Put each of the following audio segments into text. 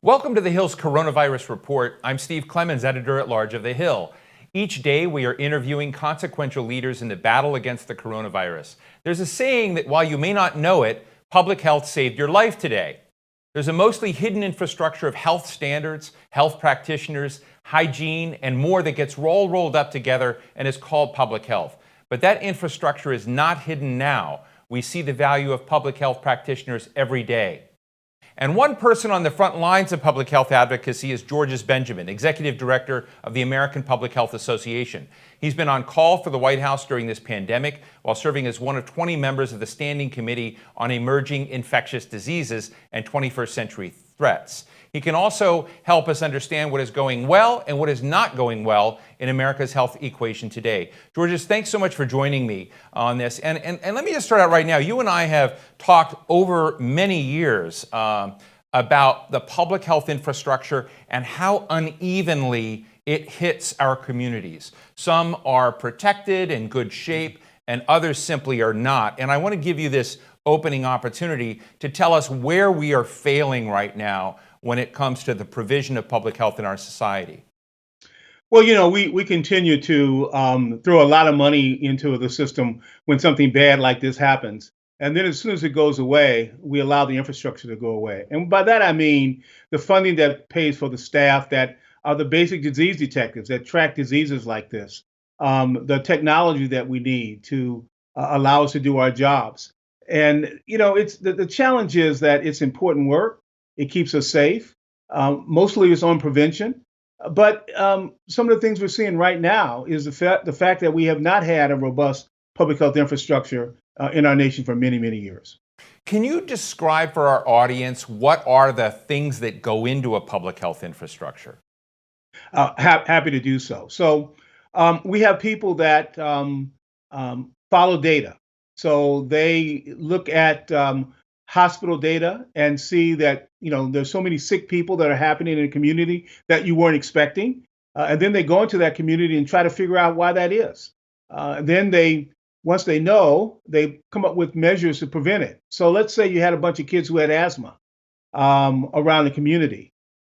Welcome to The Hill's Coronavirus Report. I'm Steve Clemons, editor-at-large of The Hill. Each day, we are interviewing consequential leaders in the battle against the coronavirus. There's a saying that while you may not know it, public health saved your life today. There's a mostly hidden infrastructure of health standards, health practitioners, hygiene, and more that gets rolled up together and is called public health. But that infrastructure is not hidden now. We see the value of public health practitioners every day. And one person on the front lines of public health advocacy is Georges Benjamin, Executive Director of the American Public Health Association. He's been on call for the White House during this pandemic while serving as one of 20 members of the Standing Committee on Emerging Infectious Diseases and 21st Century Threats. He can also help us understand what is going well and what is not going well in America's health equation today. Georges, thanks so much for joining me on this. And let me just start out right now. You and I have talked over many years about the public health infrastructure and how unevenly it hits our communities. Some are protected in good shape, and others simply are not. And I want to give you this opening opportunity to tell us where we are failing right now when it comes to the provision of public health in our society. Well, we continue to throw a lot of money into the system when something bad like this happens. And then as soon as it goes away, we allow the infrastructure to go away. And by that, I mean the funding that pays for the staff that are the basic disease detectives that track diseases like this, the technology that we need to allow us to do our jobs. And, it's the challenge is that it's important work. It keeps us safe. Mostly it's on prevention. But some of the things we're seeing right now is the fact that we have not had a robust public health infrastructure in our nation for many, many years. Can you describe for our audience what are the things that go into a public health infrastructure? Happy to do so. So we have people that follow data. So they look at hospital data and see that there's so many sick people that are happening in a community that you weren't expecting, and then they go into that community and try to figure out why that is. Once they know, they come up with measures to prevent it. So let's say you had a bunch of kids who had asthma around the community.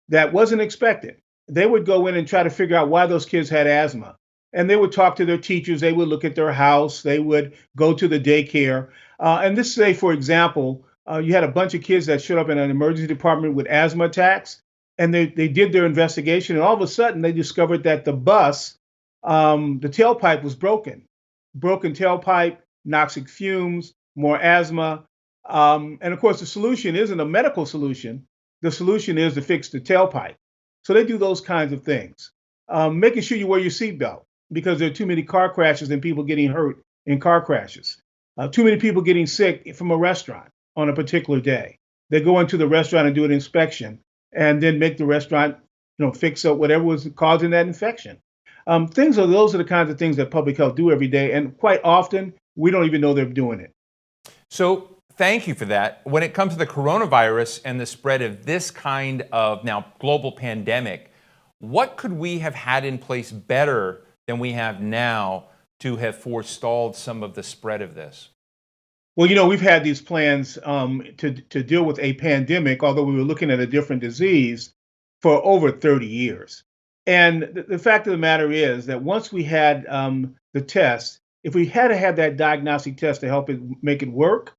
That wasn't expected. They would go in and try to figure out why those kids had asthma. And they would talk to their teachers. They would look at their house. They would go to the daycare. And this say, for example, you had a bunch of kids that showed up in an emergency department with asthma attacks. And they did their investigation. And all of a sudden, they discovered that the bus, the tailpipe was broken. Broken tailpipe, noxic fumes, more asthma. And of course, the solution isn't a medical solution. The solution is to fix the tailpipe. So they do those kinds of things. Making sure you wear your seatbelt because there are too many car crashes and people getting hurt in car crashes. Too many people getting sick from a restaurant on a particular day. They go into the restaurant and do an inspection and then make the restaurant, fix up whatever was causing that infection. Those are the kinds of things that public health do every day. And quite often, we don't even know they're doing it. So thank you for that. When it comes to the coronavirus and the spread of this kind of now global pandemic, what could we have had in place better than we have now to have forestalled some of the spread of this? Well, we've had these plans to deal with a pandemic, although we were looking at a different disease for over 30 years. And the fact of the matter is that once we had the test, if we had to have that diagnostic test to help it make it work,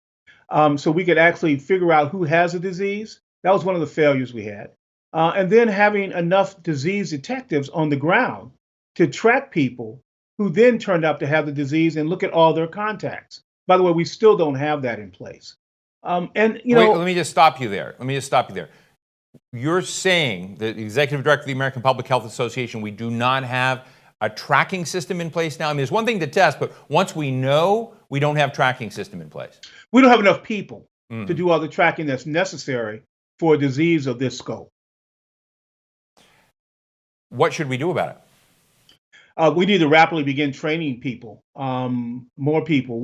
so we could actually figure out who has a disease, that was one of the failures we had. And then having enough disease detectives on the ground to track people who then turned out to have the disease and look at all their contacts. By the way, we still don't have that in place. Wait, let me just stop you there. You're saying, the Executive Director of the American Public Health Association, we do not have a tracking system in place now? I mean, it's one thing to test, but once we know, we don't have tracking system in place. We don't have enough people to do all the tracking that's necessary for a disease of this scope. What should we do about it? We need to rapidly begin training people, more people.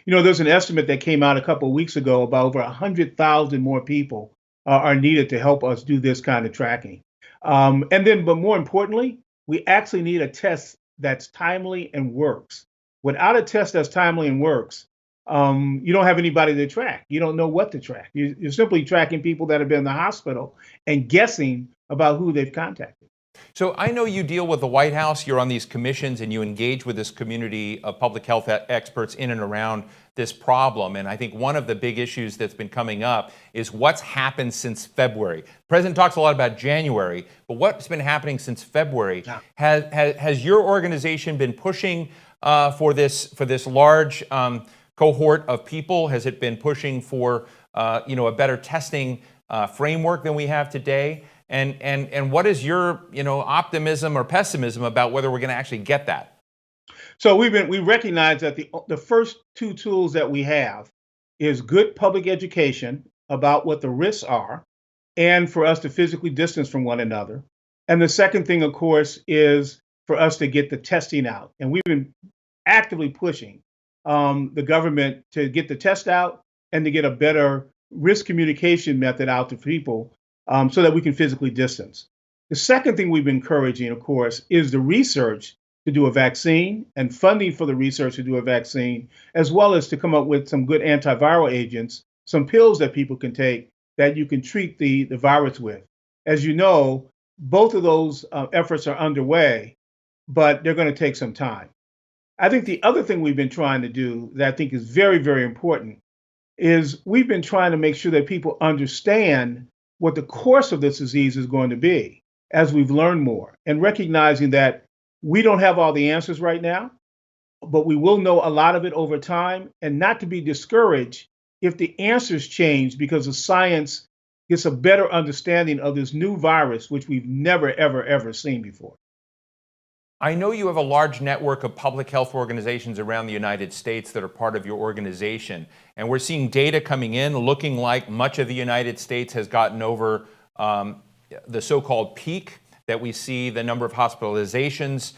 There's an estimate that came out a couple of weeks ago about over 100,000 more people are needed to help us do this kind of tracking. But more importantly, we actually need a test that's timely and works. Without a test that's timely and works, you don't have anybody to track. You don't know what to track. You're simply tracking people that have been in the hospital and guessing about who they've contacted. So I know you deal with the White House, you're on these commissions, and you engage with this community of public health experts in and around this problem. And I think one of the big issues that's been coming up is what's happened since February. The president talks a lot about January, but what's been happening since February? Yeah. Has your organization been pushing for this large cohort of people? Has it been pushing for a better testing framework than we have today? And what is your optimism or pessimism about whether we're going to actually get that? So we recognize that the first two tools that we have is good public education about what the risks are, and for us to physically distance from one another. And the second thing, of course, is for us to get the testing out. And we've been actively pushing the government to get the test out and to get a better risk communication method out to people so that we can physically distance. The second thing we've been encouraging, of course, is the research to do a vaccine and funding for the research to do a vaccine, as well as to come up with some good antiviral agents, some pills that people can take that you can treat the virus with. As you know, both of those efforts are underway, but they're going to take some time. I think the other thing we've been trying to do that I think is very, very important is we've been trying to make sure that people understand what the course of this disease is going to be as we've learned more, and recognizing that we don't have all the answers right now, but we will know a lot of it over time, and not to be discouraged if the answers change because the science gets a better understanding of this new virus, which we've never, ever, ever seen before. I know you have a large network of public health organizations around the United States that are part of your organization. And we're seeing data coming in looking like much of the United States has gotten over the so-called peak that we see, the number of hospitalizations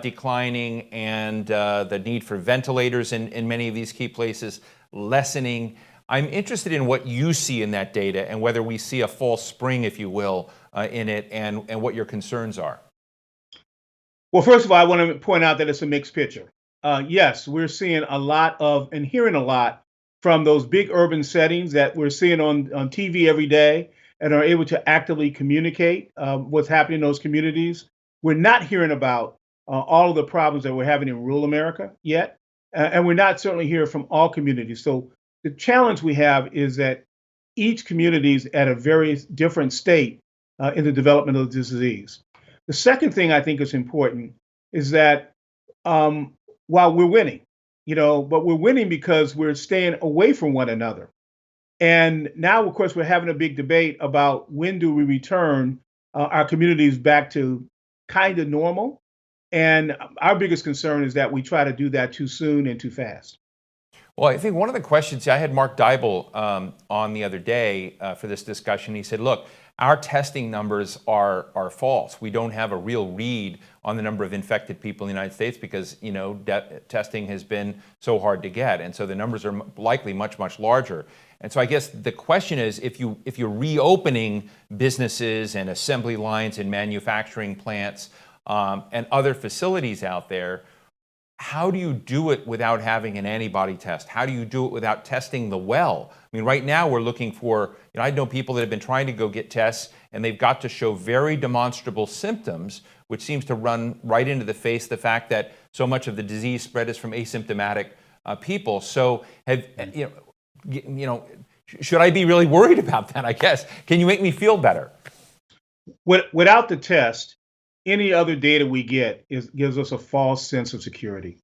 declining, and the need for ventilators in many of these key places lessening. I'm interested in what you see in that data and whether we see a false spring, if you will, in it, and what your concerns are. Well, first of all, I want to point out that it's a mixed picture. Yes, we're seeing a lot of and hearing a lot from those big urban settings that we're seeing on TV every day and are able to actively communicate what's happening in those communities. We're not hearing about all of the problems that we're having in rural America yet, and we're not certainly hearing from all communities. So the challenge we have is that each community is at a very different state in the development of the disease. The second thing I think is important is that while we're winning, but we're winning because we're staying away from one another. And now, of course, we're having a big debate about when do we return our communities back to kind of normal. And our biggest concern is that we try to do that too soon and too fast. Well, I think one of the questions, I had Mark Dybel on the other day for this discussion. He said, look, our testing numbers are false. We don't have a real read on the number of infected people in the United States because, testing has been so hard to get. And so the numbers are likely much, much larger. And so I guess the question is, if you're reopening businesses and assembly lines and manufacturing plants and other facilities out there, how do you do it without having an antibody test? How do you do it without testing the well? I mean, right now we're looking for, I know people that have been trying to go get tests and they've got to show very demonstrable symptoms, which seems to run right into the face the fact that so much of the disease spread is from asymptomatic people. So should I be really worried about that, I guess? Can you make me feel better? Without the test, any other data we get gives us a false sense of security.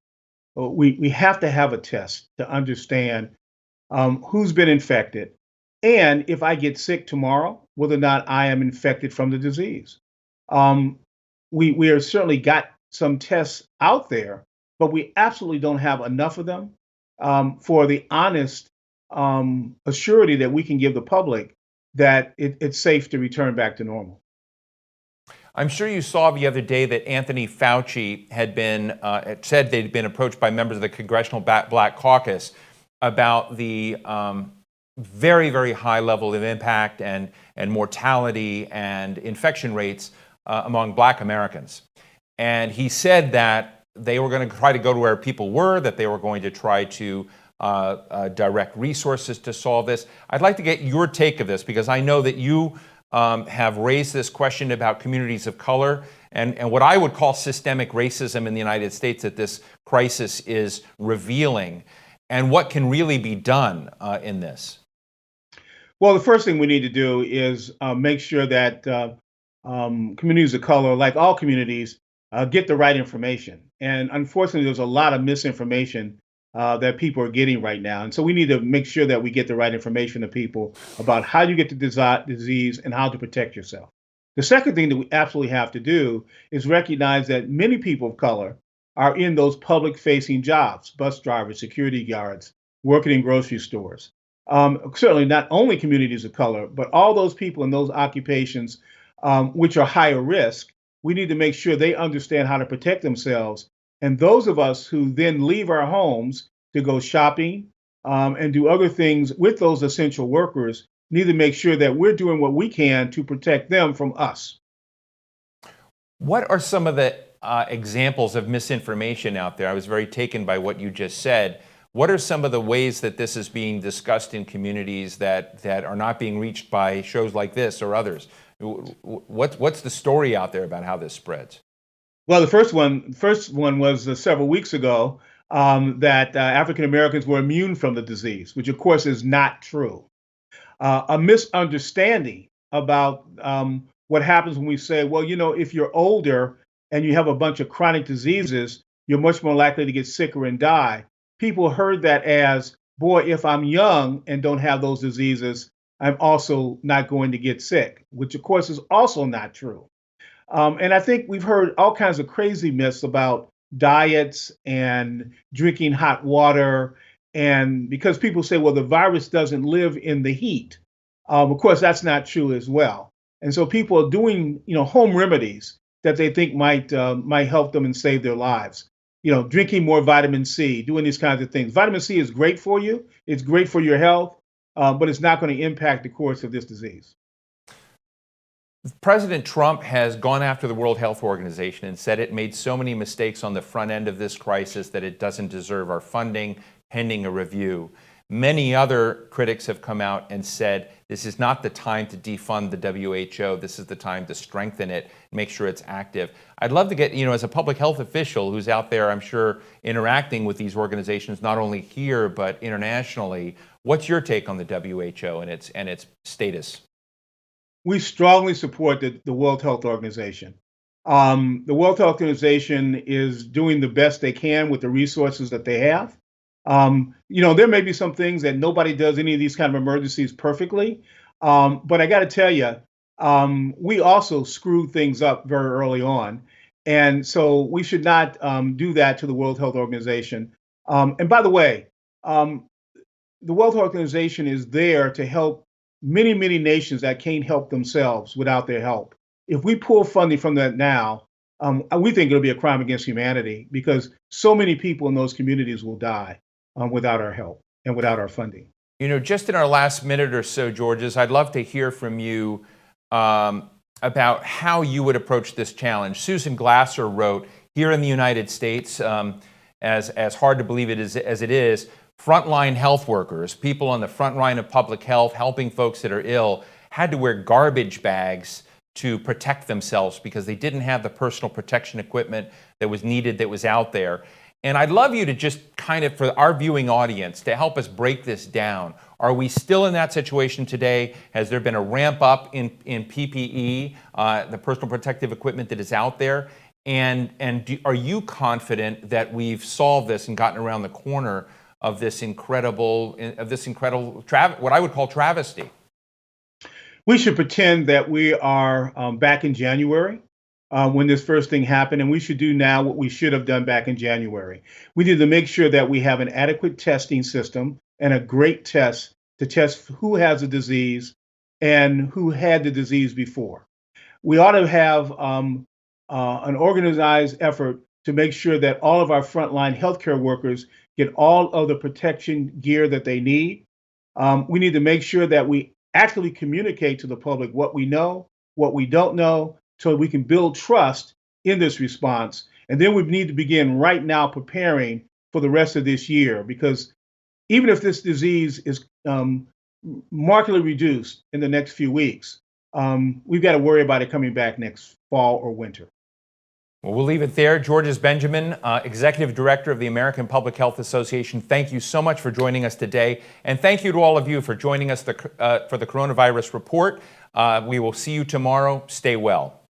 We have to have a test to understand who's been infected, and if I get sick tomorrow, whether or not I am infected from the disease. We have certainly got some tests out there, but we absolutely don't have enough of them for the honest assurity that we can give the public that it's safe to return back to normal. I'm sure you saw the other day that Anthony Fauci had been said they'd been approached by members of the Congressional Black Caucus about the very, very high level of impact and mortality and infection rates among Black Americans. And he said that they were going to try to go to where people were, that they were going to try to direct resources to solve this. I'd like to get your take of this because I know that you have raised this question about communities of color and what I would call systemic racism in the United States that this crisis is revealing, and what can really be done in this. Well, the first thing we need to do is make sure that communities of color, like all communities, get the right information. And unfortunately, there's a lot of misinformation that people are getting right now. And so we need to make sure that we get the right information to people about how you get the disease and how to protect yourself. The second thing that we absolutely have to do is recognize that many people of color are in those public facing jobs: bus drivers, security guards, working in grocery stores. Certainly not only communities of color, but all those people in those occupations which are higher risk. We need to make sure they understand how to protect themselves. And those of us who then leave our homes to go shopping and do other things with those essential workers need to make sure that we're doing what we can to protect them from us. What are some of the examples of misinformation out there? I was very taken by what you just said. What are some of the ways that this is being discussed in communities that are not being reached by shows like this or others? What's the story out there about how this spreads? Well, the first one was several weeks ago that African Americans were immune from the disease, which of course is not true. A misunderstanding about what happens when we say, well, if you're older and you have a bunch of chronic diseases, you're much more likely to get sicker and die. People heard that as, boy, if I'm young and don't have those diseases, I'm also not going to get sick, which of course is also not true. And I think we've heard all kinds of crazy myths about diets and drinking hot water. And because people say, well, the virus doesn't live in the heat. Of course, that's not true as well. And so people are doing, home remedies that they think might help them and save their lives. Drinking more vitamin C, doing these kinds of things. Vitamin C is great for you. It's great for your health, but it's not going to impact the course of this disease. President Trump has gone after the World Health Organization and said it made so many mistakes on the front end of this crisis that it doesn't deserve our funding, pending a review. Many other critics have come out and said this is not the time to defund the WHO. This is the time to strengthen it, make sure it's active. I'd love to get, as a public health official who's out there, I'm sure, interacting with these organizations, not only here, but internationally, what's your take on the WHO and its status? We strongly support the World Health Organization. The World Health Organization is doing the best they can with the resources that they have. There may be some things that nobody does any of these kind of emergencies perfectly, but I got to tell you, we also screwed things up very early on, and so we should not do that to the World Health Organization. And by the way, the World Health Organization is there to help many, many nations that can't help themselves without their help. If we pull funding from that now, we think it'll be a crime against humanity because so many people in those communities will die without our help and without our funding. Just in our last minute or so, Georges, I'd love to hear from you about how you would approach this challenge. Susan Glasser wrote, here in the United States, as hard to believe it is as it is, frontline health workers, people on the front line of public health, helping folks that are ill, had to wear garbage bags to protect themselves because they didn't have the personal protection equipment that was needed, that was out there. And I'd love you to just kind of, for our viewing audience, to help us break this down. Are we still in that situation today? Has there been a ramp up in PPE, the personal protective equipment that is out there? And are you confident that we've solved this and gotten around the corner of this incredible, what I would call travesty? We should pretend that we are back in January when this first thing happened, and we should do now what we should have done back in January. We need to make sure that we have an adequate testing system and a great test to test who has the disease and who had the disease before. We ought to have an organized effort to make sure that all of our frontline healthcare workers get all of the protection gear that they need. We need to make sure that we actually communicate to the public what we know, what we don't know, so we can build trust in this response. And then we need to begin right now preparing for the rest of this year because even if this disease is markedly reduced in the next few weeks, we've got to worry about it coming back next fall or winter. Well, we'll leave it there. Georges Benjamin, Executive Director of the American Public Health Association, thank you so much for joining us today. And thank you to all of you for joining us for the Coronavirus Report. We will see you tomorrow. Stay well.